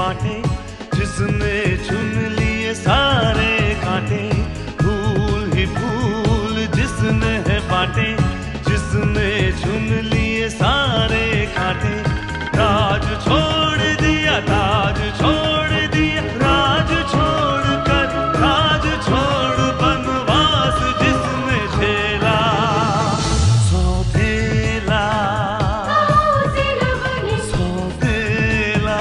बांटे, जिसने चुन लिए सारे कांटे। फूल ही फूल जिसने है बांटे, जिसने चुन लिए सारे कांटे। राज छोड़ दिया, ताज छोड़ दिया, राज छोड़ कर राज छोड़ बनवास जिसने झेला। सौतेला सौतेला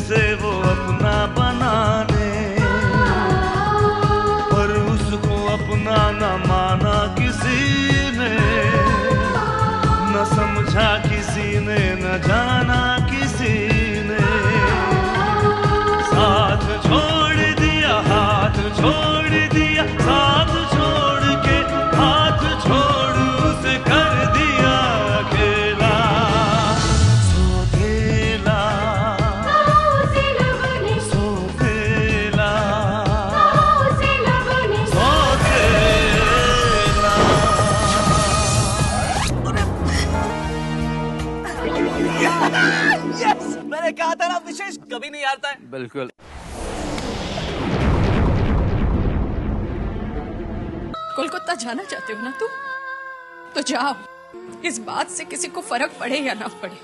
से वो अपना बनाने, पर उसको अपना न माना किसी ने, न समझा किसी ने, न जाना किसी ने। साथ छोड़ दिया, हाथ छोड़ दिया, साथ छोड़ के हाथ छोड़ उसे कर दिया अकेला। सौतेला मैंने कहा था ना विशेष कभी नहीं हारता है। बिल्कुल। कोलकाता जाना चाहते हो ना तुम, तो जाओ। इस बात से किसी को फर्क पड़े या ना पड़े,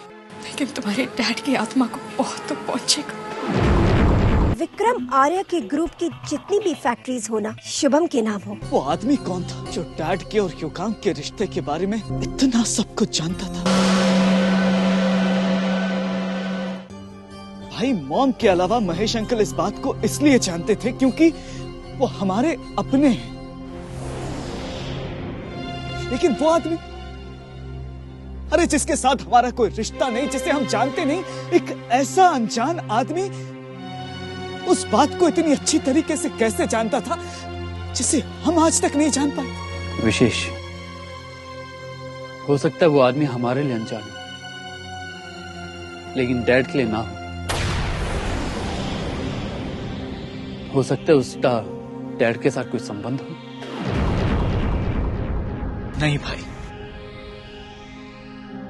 लेकिन तुम्हारे डैड की आत्मा को बहुत तो पहुंचेगा। विक्रम आर्या के ग्रुप की जितनी भी फैक्ट्रीज हो ना, शुभम के नाम हो। वो आदमी कौन था जो डैड के और युगांग के रिश्ते के बारे में इतना सब कुछ जानता था? भाई मॉम के अलावा महेश अंकल इस बात को इसलिए जानते थे क्योंकि वो हमारे अपने हैं। लेकिन वो आदमी, अरे जिसके साथ हमारा कोई रिश्ता नहीं, जिसे हम जानते नहीं, एक ऐसा अनजान आदमी उस बात को इतनी अच्छी तरीके से कैसे जानता था जिसे हम आज तक नहीं जान पाए? विशेष, हो सकता है वो आदमी हमारे लिए अनजान हो, लेकिन डैड के लिए ना हो सकता है उसका डैड के साथ कोई संबंध हो। नहीं भाई,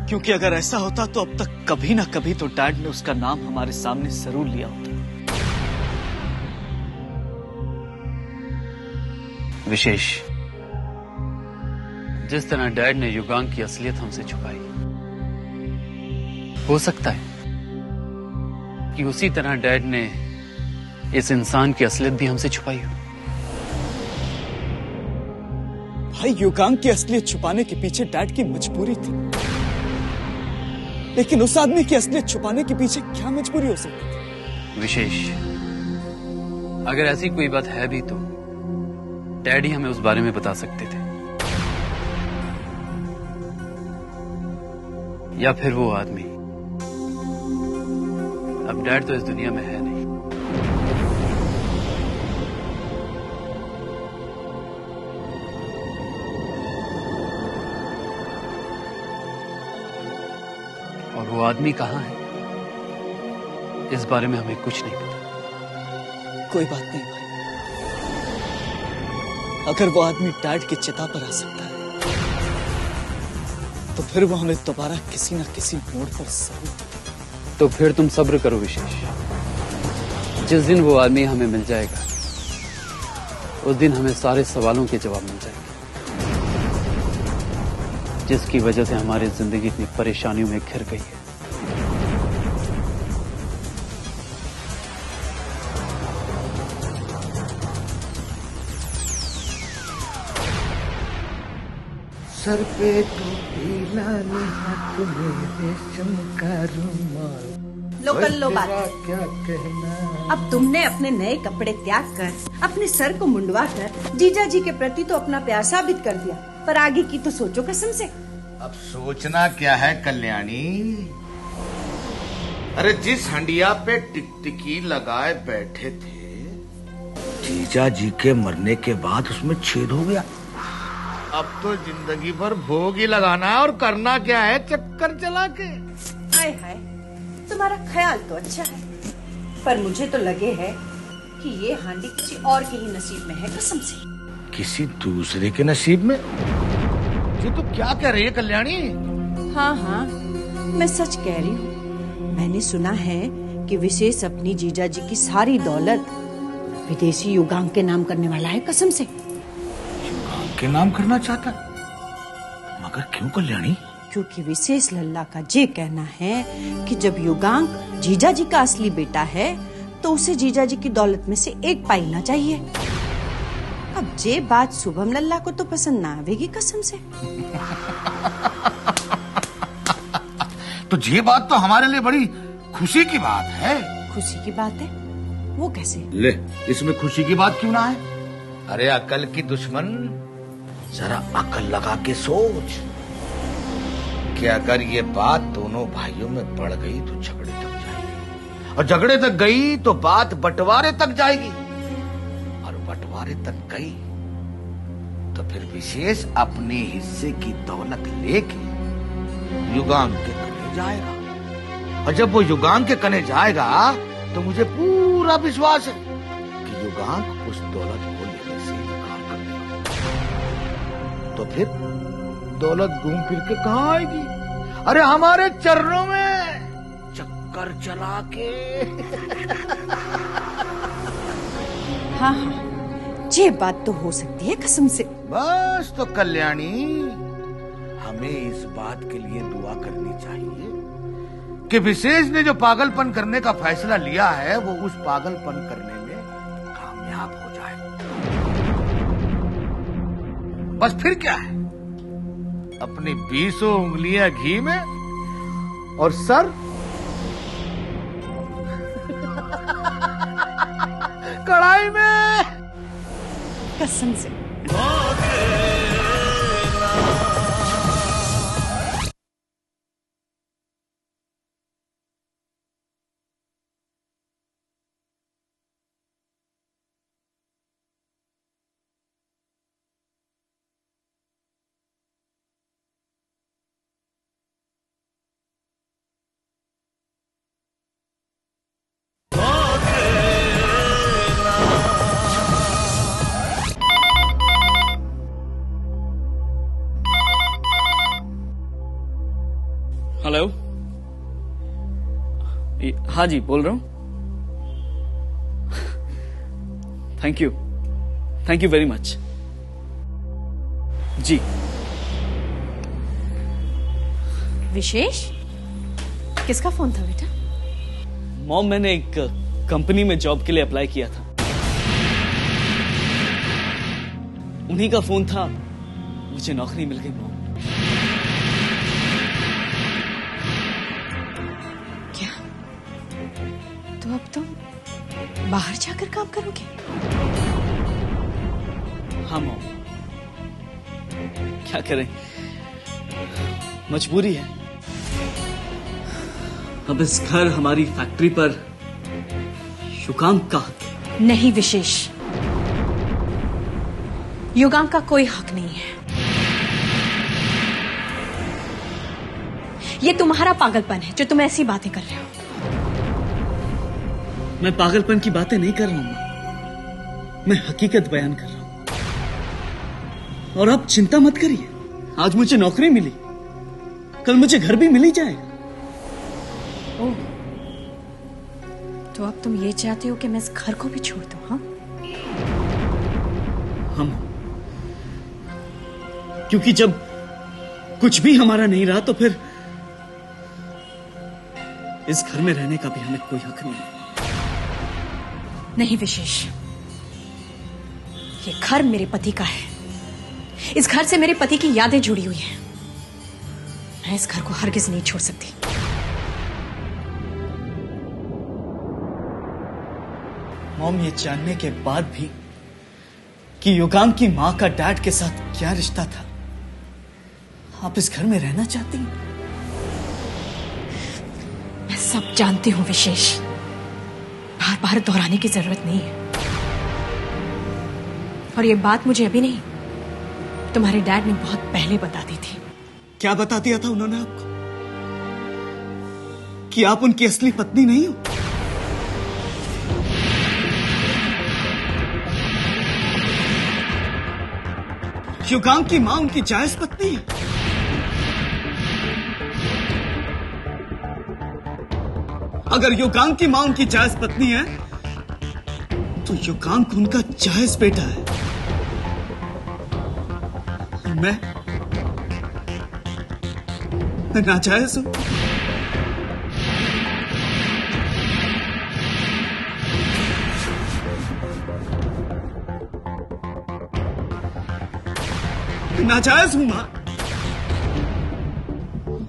क्योंकि अगर ऐसा होता तो अब तक कभी ना कभी तो डैड ने उसका नाम हमारे सामने जरूर लिया होता। विशेष, जिस तरह डैड ने युगांग की असलियत हमसे छुपाई, हो सकता है कि उसी तरह डैड ने इस इंसान की असलियत भी हमसे छुपाई हो। भाई युगांग की असलियत छुपाने के पीछे डैड की मजबूरी थी, लेकिन उस आदमी की असलियत छुपाने के पीछे क्या मजबूरी हो सकती थी? विशेष, अगर ऐसी कोई बात है भी तो डैड ही हमें उस बारे में बता सकते थे, या फिर वो आदमी। अब डैड तो इस दुनिया में है नहीं। और वो आदमी कहाँ है, इस बारे में हमें कुछ नहीं पता। कोई बात नहीं भाई, अगर वो आदमी डैड की चिता पर आ सकता है तो फिर वो हमें दोबारा किसी न किसी मोड़ पर जरूर। तो फिर तुम सब्र करो विशेष, जिस दिन वो आदमी हमें मिल जाएगा उस दिन हमें सारे सवालों के जवाब मिल जाएंगे, जिसकी वजह से हमारी जिंदगी इतनी परेशानियों में घिर गई है। सर पे टोपी लाल, हाथ में रेशम का रुमाल। लो कर लो बात। क्या कहना? अब तुमने अपने नए कपड़े त्याग कर, अपने सर को मुंडवा कर जीजा जी के प्रति तो अपना प्यार साबित कर दिया, पर आगे की तो सोचो कसम से। अब सोचना क्या है कल्याणी? अरे जिस हंडिया पे टिकटिकी लगाए बैठे थे, जीजा जी के मरने के बाद उसमें छेद हो गया। अब तो जिंदगी भर भोग ही लगाना है, और करना क्या है, चक्कर चला के। हाय हाय, तुम्हारा ख्याल तो अच्छा है, पर मुझे तो लगे है कि ये हांडी किसी और के ही नसीब में है, कसम से। किसी दूसरे के नसीब में? ये तो क्या कह रही है कल्याणी? हाँ हाँ, मैं सच कह रही हूँ। मैंने सुना है कि विशेष अपनी जीजा जी की सारी दौलत विदेशी युगांक के नाम करने वाला है, कसम से। युगांक के नाम करना चाहता? मगर क्यों कल्याणी? क्योंकि विशेष लल्ला का ये कहना है कि जब युगांक जीजा जी का असली बेटा है तो उसे जीजा जी की दौलत में से एक पाइना चाहिए। अब ये बात शुभम लल्ला को तो पसंद ना आवेगी, कसम से। तो ये बात तो हमारे लिए बड़ी खुशी की बात है। खुशी की बात है? वो कैसे? ले, इसमें खुशी की बात क्यों ना है? अरे अकल की दुश्मन, जरा अकल लगा के सोच कि अगर ये बात दोनों भाइयों में बढ़ गई तो झगड़े तक जाएगी, और झगड़े तक गई तो बात बंटवारे तक जाएगी, और बंटवारे तक गई तो फिर विशेष अपने हिस्से की दौलत लेके युगांक के कने जाएगा। और जब वो युगांक के कने जाएगा तो मुझे पूरा विश्वास है कि युगांक उस दौलत को लेने से इनकार कर देगा। तो फिर दौलत घूम फिर के कहाँ आएगी? अरे हमारे चरणों में चक्कर चला के। हाँ हाँ, ये बात तो हो सकती है, कसम से। बस तो कल्याणी, हमें इस बात के लिए दुआ करनी चाहिए कि विशेष ने जो पागलपन करने का फैसला लिया है वो उस पागलपन करने में कामयाब हो जाए। बस फिर क्या है, अपनी 20 उंगलियां घी में और सर कढ़ाई में, कसम से। हेलो, हाँ जी, बोल रहा हूं। थैंक यू वेरी मच जी। विशेष, किसका फोन था बेटा? मॉम, मैंने एक कंपनी में जॉब के लिए अप्लाई किया था, उन्हीं का फोन था, मुझे नौकरी मिल गई मॉम। क्या? तो अब तुम बाहर जाकर काम करोगे? हाँ मॉम, क्या करें, मजबूरी है। अब इस घर, हमारी फैक्ट्री पर युगांक का हक है। नहीं विशेष, युगांक का कोई हक नहीं है। ये तुम्हारा पागलपन है जो तुम ऐसी बातें कर रहे हो। मैं पागलपन की बातें नहीं कर रहा हूं, मैं हकीकत बयान कर रहा हूं। और आप चिंता मत करिए, आज मुझे नौकरी मिली, कल मुझे घर भी मिल ही जाएगा। ओह, तो अब तुम ये चाहते हो कि मैं इस घर को भी छोड़ दूं? हाँ, हम, क्योंकि जब कुछ भी हमारा नहीं रहा तो फिर इस घर में रहने का भी हमें कोई हक नहीं है। नहीं विशेष, ये घर मेरे पति का है। इस घर से मेरे पति की यादें जुड़ी हुई हैं। मैं इस घर को हरगिज नहीं छोड़ सकती। मॉम, ये जानने के बाद भी कि युगांक की मां का डैड के साथ क्या रिश्ता था, आप इस घर में रहना चाहती हैं? मैं सब जानती हूँ विशेष, बार बार दोहराने की जरूरत नहीं है। और ये बात मुझे अभी नहीं, तुम्हारे डैड ने बहुत पहले बता दी थी। क्या बता दिया था उन्होंने आपको? कि आप उनकी असली पत्नी नहीं हो? युगांग की मां उनकी जायज पत्नी है। अगर युगांग की मां उनकी जायज पत्नी है तो युगांग उनका जायज बेटा है। मैं नाजायज हूं। नाजायज हूं मां,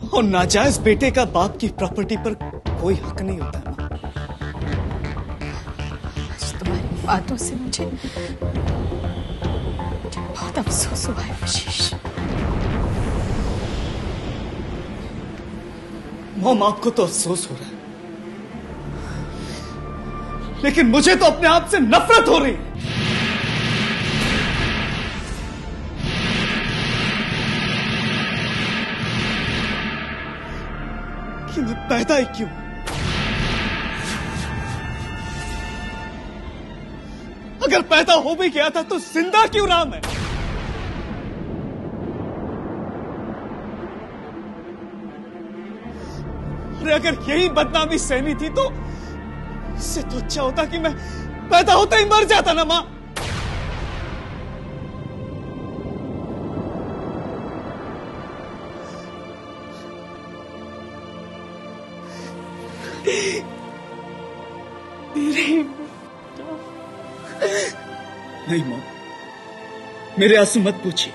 और नाजायज बेटे का बाप की प्रॉपर्टी पर कोई हक नहीं होता मां। तुम्हारी बातों से मुझे बहुत अफसोस हुआ है विशेष। मॉम, आपको तो अफसोस हो रहा है, लेकिन मुझे तो अपने आप से नफरत हो रही है। कि मैं पैदा ही क्यों? अगर पैदा हो भी गया था तो जिंदा क्यों रहा मैं? अरे अगर यही बदनामी सहनी थी तो इससे तो अच्छा होता कि मैं पैदा होते ही मर जाता ना मां। नहीं मॉम, मेरे आंसू मत पूछिए।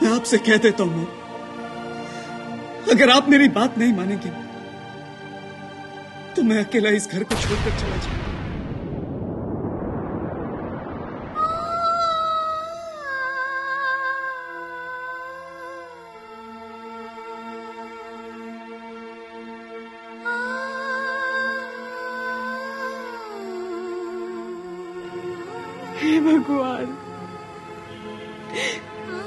मैं आपसे कह देता हूं मॉम, अगर आप मेरी बात नहीं मानेंगे तो मैं अकेला इस घर को छोड़कर चला जाऊंगा। हे भगवान,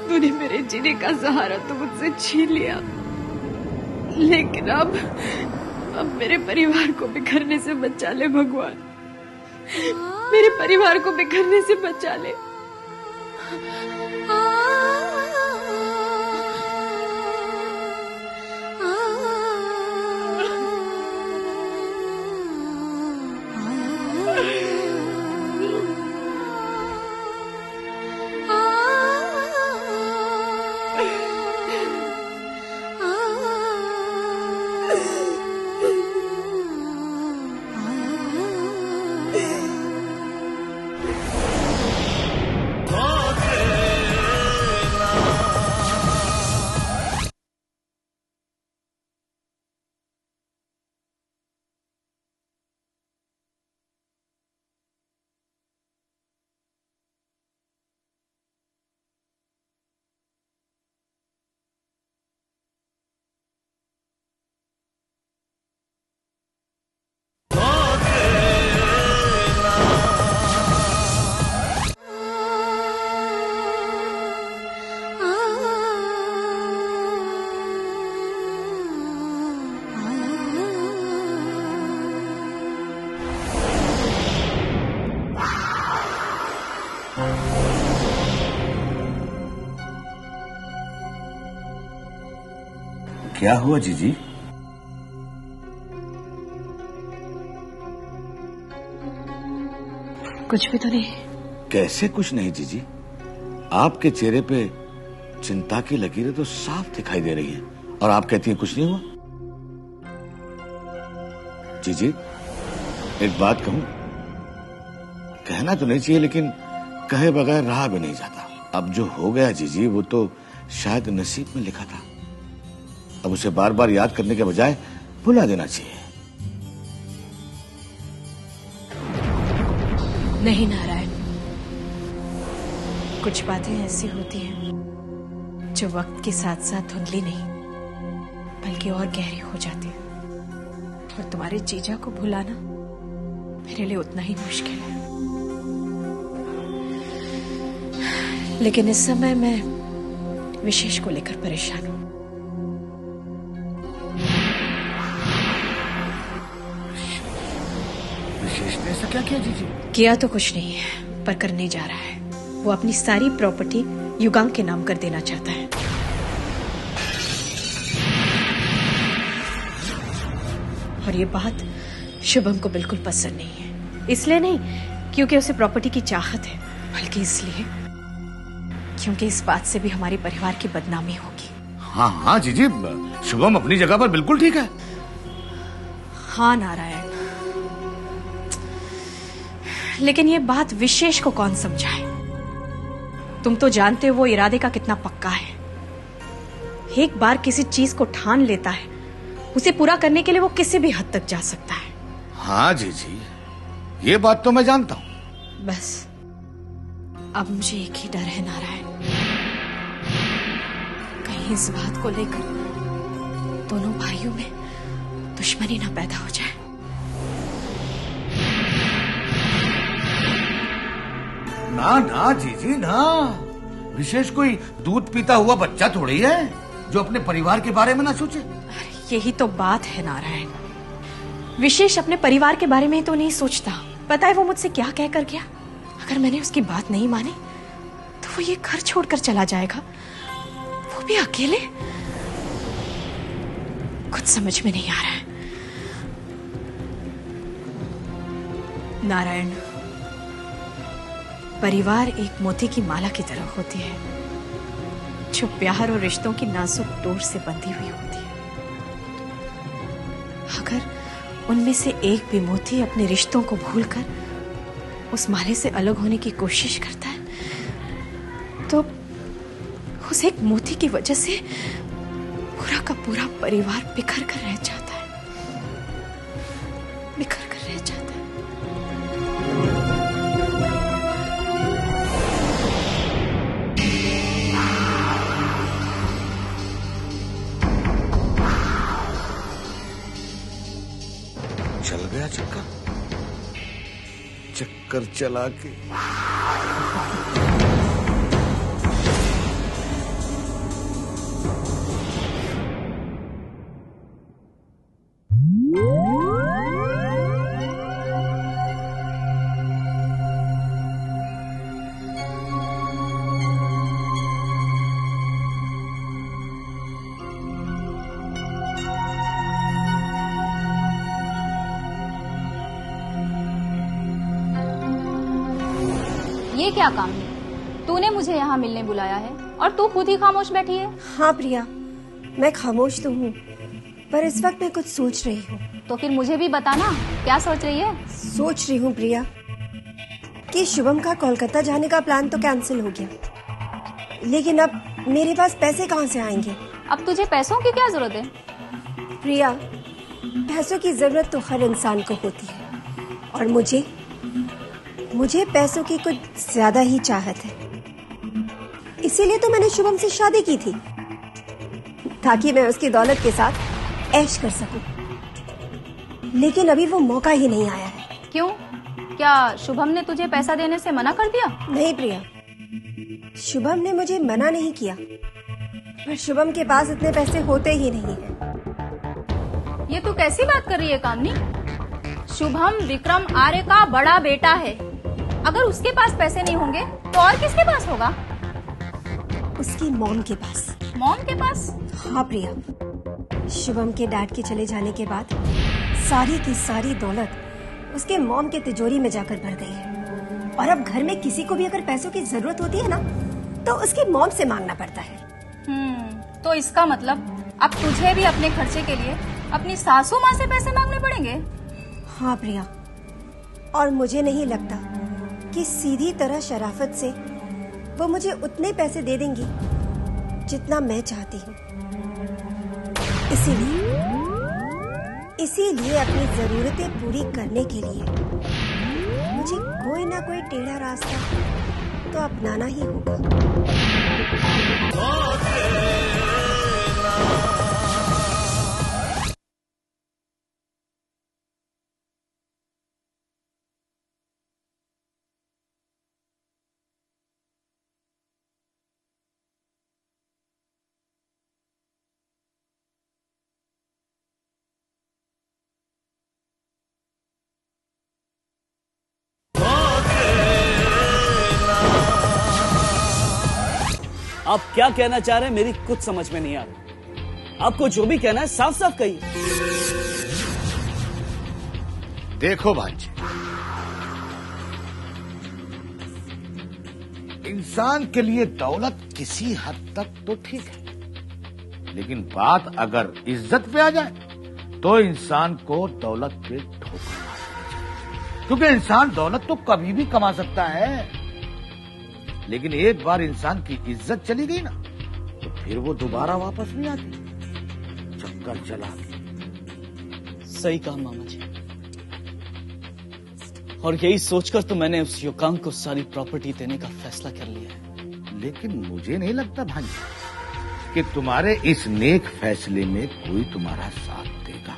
तूने मेरे जीने का सहारा तो मुझसे छीन लिया, लेकिन अब मेरे परिवार को बिखरने से बचा ले भगवान। मेरे परिवार को बिखरने से बचा ले। क्या हुआ जीजी? कुछ भी तो नहीं। कैसे कुछ नहीं जीजी? आपके चेहरे पे चिंता की लकीरें तो साफ दिखाई दे रही हैं, और आप कहती हैं कुछ नहीं हुआ। जीजी, एक बात कहूं, कहना तो नहीं चाहिए लेकिन कहे बगैर रहा भी नहीं जाता। अब जो हो गया जीजी, वो तो शायद नसीब में लिखा था। अब उसे बार बार याद करने के बजाय भुला देना चाहिए। नहीं नारायण, कुछ बातें ऐसी होती हैं जो वक्त के साथ साथ धुंधली नहीं बल्कि और गहरी हो जाती हैं। और तुम्हारे जीजा को भुलाना मेरे लिए उतना ही मुश्किल है। लेकिन इस समय मैं विशेष को लेकर परेशान हूं। विशेष ने ऐसा क्या किया जीजी? किया तो कुछ नहीं है, पर करने जा रहा है। वो अपनी सारी प्रॉपर्टी युगांग के नाम कर देना चाहता है। और ये बात शुभम को बिल्कुल पसंद नहीं है। इसलिए नहीं क्योंकि उसे प्रॉपर्टी की चाहत है, बल्कि इसलिए क्योंकि इस बात से भी हमारे परिवार की बदनामी होगी। हाँ हाँ जीजी, शुभम अपनी जगह पर बिल्कुल ठीक है। हाँ नारायण, लेकिन ये बात विशेष को कौन समझाए? तुम तो जानते हो वो इरादे का कितना पक्का है। एक बार किसी चीज को ठान लेता है, उसे पूरा करने के लिए वो किसी भी हद तक जा सकता है। हाँ जीजी, ये बात तो मैं जानता हूँ। बस अब मुझे एक ही डर है नारायण, कहीं इस बात को लेकर दोनों भाइयों में दुश्मनी ना पैदा हो जाए। ना ना जीजी ना, विशेष कोई दूध पीता हुआ बच्चा थोड़ी है जो अपने परिवार के बारे में ना सोचे। यही तो बात है नारायण, विशेष अपने परिवार के बारे में तो नहीं सोचता। पता है वो मुझसे क्या कह कर गया? अगर मैंने उसकी बात नहीं मानी तो वो ये घर छोड़कर चला जाएगा, वो भी अकेले। कुछ समझ में नहीं आ रहा है नारायण। परिवार एक मोती की माला की तरह होती है, जो प्यार और रिश्तों की नाजुक डोर से बंधी हुई होती है। अगर उनमें से एक भी मोती अपने रिश्तों को भूलकर उस माले से अलग होने की कोशिश करता है, तो उस एक मोती की वजह से पूरा का पूरा परिवार बिखर कर रह जाता है, बिखर कर रह जाता है। चल गया चक्कर, चक्कर चला के। ये क्या काम है? तूने मुझे यहाँ मिलने बुलाया है और तू खुद ही खामोश बैठी है। हाँ प्रिया, मैं खामोश तो हूँ, पर इस वक्त मैं कुछ सोच रही हूँ। तो फिर मुझे भी बताना, क्या सोच रही है? सोच रही हूँ प्रिया कि शुभम का कोलकाता जाने का प्लान तो कैंसिल हो गया, लेकिन अब मेरे पास पैसे कहाँ से आएंगे? अब तुझे पैसों की क्या जरूरत है? प्रिया, पैसों की जरूरत तो हर इंसान को होती है, और मुझे पैसों की कुछ ज्यादा ही चाहत है। इसीलिए तो मैंने शुभम से शादी की थी, ताकि मैं उसकी दौलत के साथ ऐश कर सकूं। लेकिन अभी वो मौका ही नहीं आया है। क्यों? क्या शुभम ने तुझे पैसा देने से मना कर दिया? नहीं प्रिया, शुभम ने मुझे मना नहीं किया, पर शुभम के पास इतने पैसे होते ही नहीं हैं। ये तू कैसी बात कर रही है कामनी? शुभम विक्रम आर्य का बड़ा बेटा है। अगर उसके पास पैसे नहीं होंगे तो और किसके पास होगा? उसकी मॉम के पास। मॉम के पास? हाँ प्रिया, शुभम के डैड के चले जाने के बाद सारी की सारी दौलत उसके मॉम के तिजोरी में जाकर भर गई है, और अब घर में किसी को भी अगर पैसों की जरूरत होती है ना, तो उसकी मॉम से मांगना पड़ता है। तो इसका मतलब अब तुझे भी अपने खर्चे के लिए अपनी सासू माँ से पैसे मांगने पड़ेंगे? हाँ प्रिया, और मुझे नहीं लगता कि सीधी तरह शराफत से वो मुझे उतने पैसे दे देंगी जितना मैं चाहती हूँ। इसीलिए अपनी जरूरतें पूरी करने के लिए मुझे कोई ना कोई टेढ़ा रास्ता तो अपनाना ही होगा। आप क्या कहना चाह रहे हैं मेरी कुछ समझ में नहीं आ रहा। आपको जो भी कहना है साफ साफ कहिए। देखो भांजे, इंसान के लिए दौलत किसी हद तक तो ठीक है, लेकिन बात अगर इज्जत पे आ जाए तो इंसान को दौलत पे ठोकर मारनी चाहिए। क्योंकि इंसान दौलत तो कभी भी कमा सकता है, लेकिन एक बार इंसान की इज्जत चली गई ना तो फिर वो दोबारा वापस नहीं आती। चक्कर चला के। सही कहा मामा जी, और यही सोचकर तो मैंने उस युगांग को सारी प्रॉपर्टी देने का फैसला कर लिया है। लेकिन मुझे नहीं लगता भांजी कि तुम्हारे इस नेक फैसले में कोई तुम्हारा साथ देगा।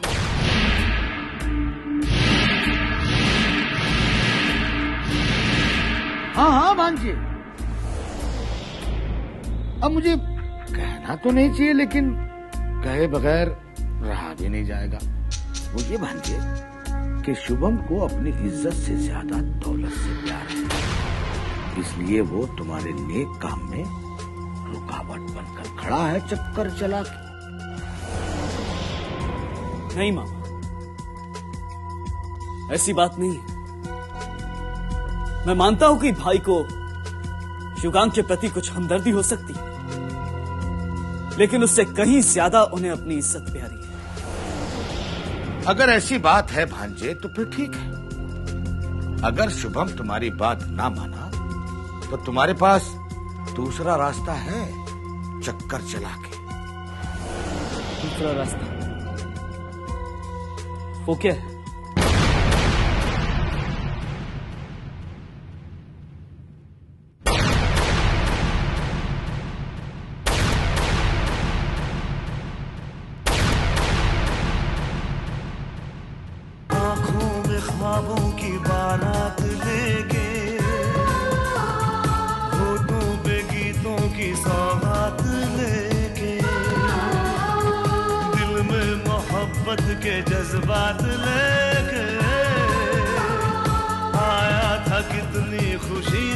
हाँ भांजी, अब मुझे कहना तो नहीं चाहिए, लेकिन कहे बगैर रहा भी नहीं जाएगा। वो ये भांजी कि शुभम को अपनी इज्जत से ज्यादा दौलत से प्यार है, इसलिए वो तुम्हारे नेक काम में रुकावट बनकर खड़ा है चक्कर चला के। नहीं मामा, ऐसी बात नहीं है। मैं मानता हूं कि भाई को युगांग के प्रति कुछ हमदर्दी हो सकती है, लेकिन उससे कहीं ज्यादा उन्हें अपनी इज्जत प्यारी है। अगर ऐसी बात है भांजे तो फिर ठीक है। अगर शुभम तुम्हारी बात ना माना तो तुम्हारे पास दूसरा रास्ता है चक्कर चला के। दूसरा रास्ता वो क्या है? ख्वाबों की बारात लेके, होठों पे गीतों की सौगात लेके, दिल में मोहब्बत के जज्बात लेके, आया था कितनी खुशी